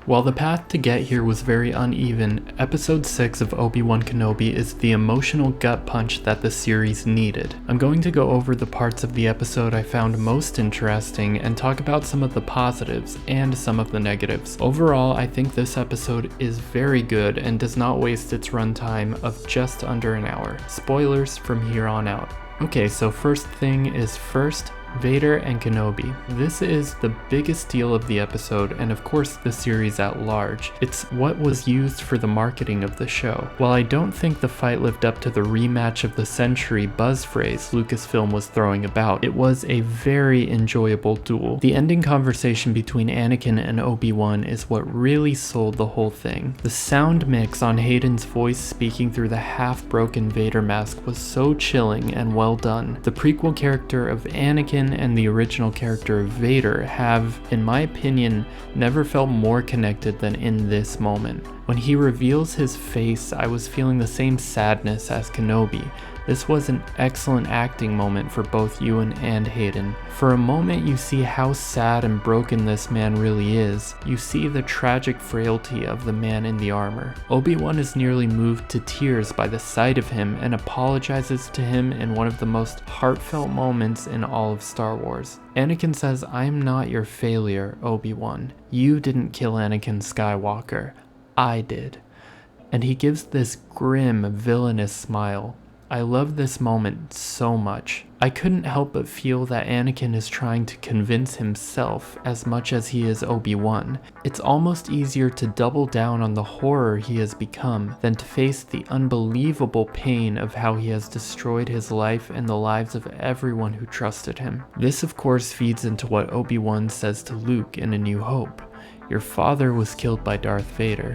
While the path to get here was very uneven, Episode 6 of Obi-Wan Kenobi is the emotional gut punch that the series needed. I'm going to go over the parts of the episode I found most interesting and talk about some of the positives and some of the negatives. Overall, I think this episode is very good and does not waste its runtime of just under an hour. Spoilers from here on out. Okay, so first thing is first, Vader and Kenobi. This is the biggest deal of the episode and of course the series at large. It's what was used for the marketing of the show. While I don't think the fight lived up to the rematch of the century buzz phrase Lucasfilm was throwing about, it was a very enjoyable duel. The ending conversation between Anakin and Obi-Wan is what really sold the whole thing. The sound mix on Hayden's voice speaking through the half-broken Vader mask was so chilling and well done. The prequel character of Anakin and the original character of Vader have, in my opinion, never felt more connected than in this moment. When he reveals his face, I was feeling the same sadness as Kenobi. This was an excellent acting moment for both Ewan and Hayden. For a moment you see how sad and broken this man really is. You see the tragic frailty of the man in the armor. Obi-Wan is nearly moved to tears by the sight of him and apologizes to him in one of the most heartfelt moments in all of Star Wars. Anakin says, "I'm not your failure, Obi-Wan. You didn't kill Anakin Skywalker. I did." And he gives this grim, villainous smile. I love this moment so much. I couldn't help but feel that Anakin is trying to convince himself as much as he is Obi-Wan. It's almost easier to double down on the horror he has become than to face the unbelievable pain of how he has destroyed his life and the lives of everyone who trusted him. This of course feeds into what Obi-Wan says to Luke in A New Hope. Your father was killed by Darth Vader.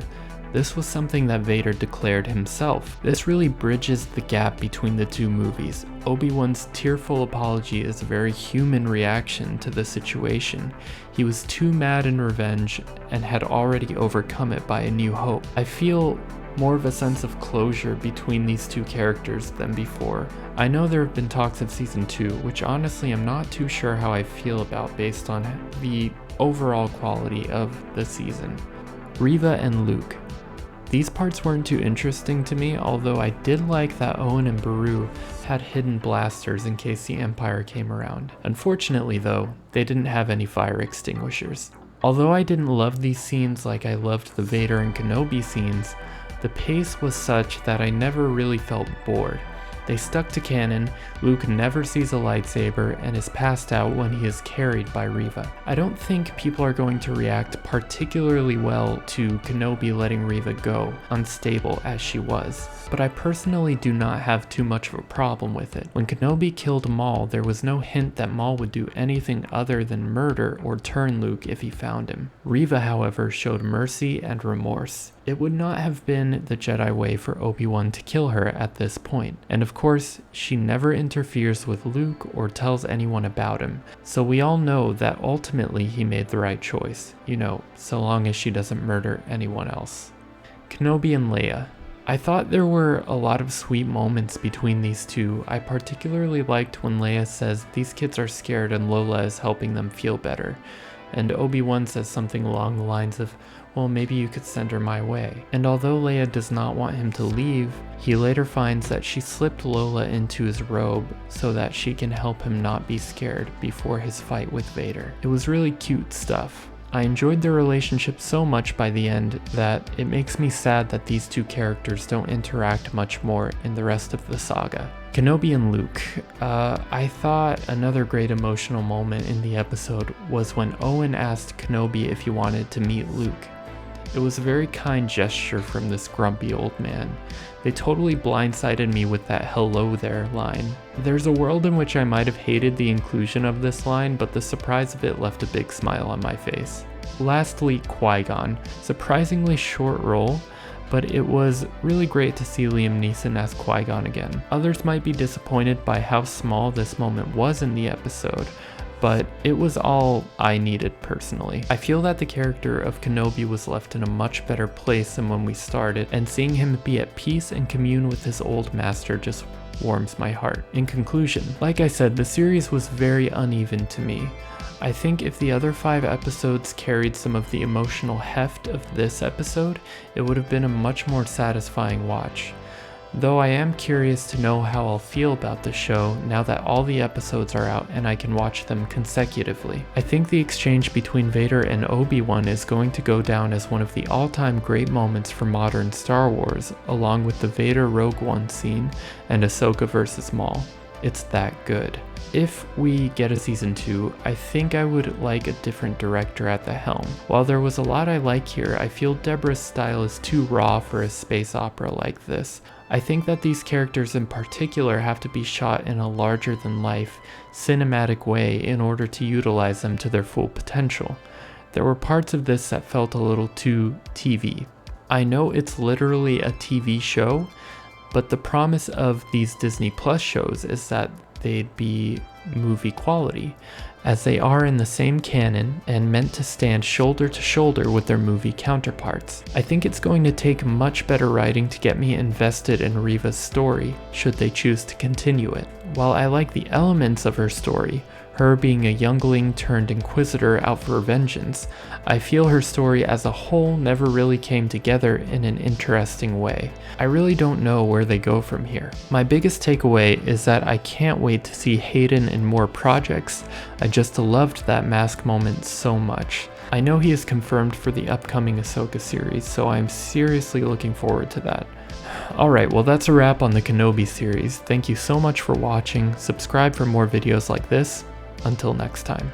This was something that Vader declared himself. This really bridges the gap between the two movies. Obi-Wan's tearful apology is a very human reaction to the situation. He was too mad in revenge and had already overcome it by A New Hope. I feel more of a sense of closure between these two characters than before. I know there have been talks of season 2, which honestly I'm not too sure how I feel about based on the overall quality of the season. Reva and Luke. These parts weren't too interesting to me, although I did like that Owen and Beru had hidden blasters in case the Empire came around. Unfortunately though, they didn't have any fire extinguishers. Although I didn't love these scenes like I loved the Vader and Kenobi scenes, the pace was such that I never really felt bored. They stuck to canon, Luke never sees a lightsaber and is passed out when he is carried by Reva. I don't think people are going to react particularly well to Kenobi letting Reva go, unstable as she was, but I personally do not have too much of a problem with it. When Kenobi killed Maul, there was no hint that Maul would do anything other than murder or turn Luke if he found him. Reva, however, showed mercy and remorse. It would not have been the Jedi way for Obi-Wan to kill her at this point, and of course, she never interferes with Luke or tells anyone about him, so we all know that ultimately he made the right choice, so long as she doesn't murder anyone else. Kenobi and Leia. I thought there were a lot of sweet moments between these two. I particularly liked when Leia says these kids are scared and Lola is helping them feel better, and Obi-Wan says something along the lines of, well, maybe you could send her my way. And although Leia does not want him to leave, he later finds that she slipped Lola into his robe so that she can help him not be scared before his fight with Vader. It was really cute stuff. I enjoyed their relationship so much by the end that it makes me sad that these two characters don't interact much more in the rest of the saga. Kenobi and Luke. I thought another great emotional moment in the episode was when Owen asked Kenobi if he wanted to meet Luke. It was a very kind gesture from this grumpy old man. They totally blindsided me with that "hello there" line. There's a world in which I might have hated the inclusion of this line, but the surprise of it left a big smile on my face. Lastly, Qui-Gon. Surprisingly short role, but it was really great to see Liam Neeson as Qui-Gon again. Others might be disappointed by how small this moment was in the episode, but it was all I needed personally. I feel that the character of Kenobi was left in a much better place than when we started, and seeing him be at peace and commune with his old master just warms my heart. In conclusion, like I said, the series was very uneven to me. I think if the other 5 episodes carried some of the emotional heft of this episode, it would have been a much more satisfying watch. Though I am curious to know how I'll feel about the show now that all the episodes are out and I can watch them consecutively. I think the exchange between Vader and Obi-Wan is going to go down as one of the all-time great moments for modern Star Wars, along with the Vader Rogue One scene and Ahsoka vs. Maul. It's that good. If we get a season 2, I think I would like a different director at the helm. While there was a lot I like here, I feel Deborah's style is too raw for a space opera like this. I think that these characters in particular have to be shot in a larger-than-life, cinematic way in order to utilize them to their full potential. There were parts of this that felt a little too TV. I know it's literally a TV show, but the promise of these Disney Plus shows is that they'd be movie quality, as they are in the same canon and meant to stand shoulder to shoulder with their movie counterparts. I think it's going to take much better writing to get me invested in Reva's story, should they choose to continue it. While I like the elements of her story, her being a youngling turned inquisitor out for vengeance, I feel her story as a whole never really came together in an interesting way. I really don't know where they go from here. My biggest takeaway is that I can't wait to see Hayden in more projects. I just loved that mask moment so much. I know he is confirmed for the upcoming Ahsoka series, so I'm seriously looking forward to that. Alright, well that's a wrap on the Kenobi series. Thank you so much for watching. Subscribe for more videos like this. Until next time.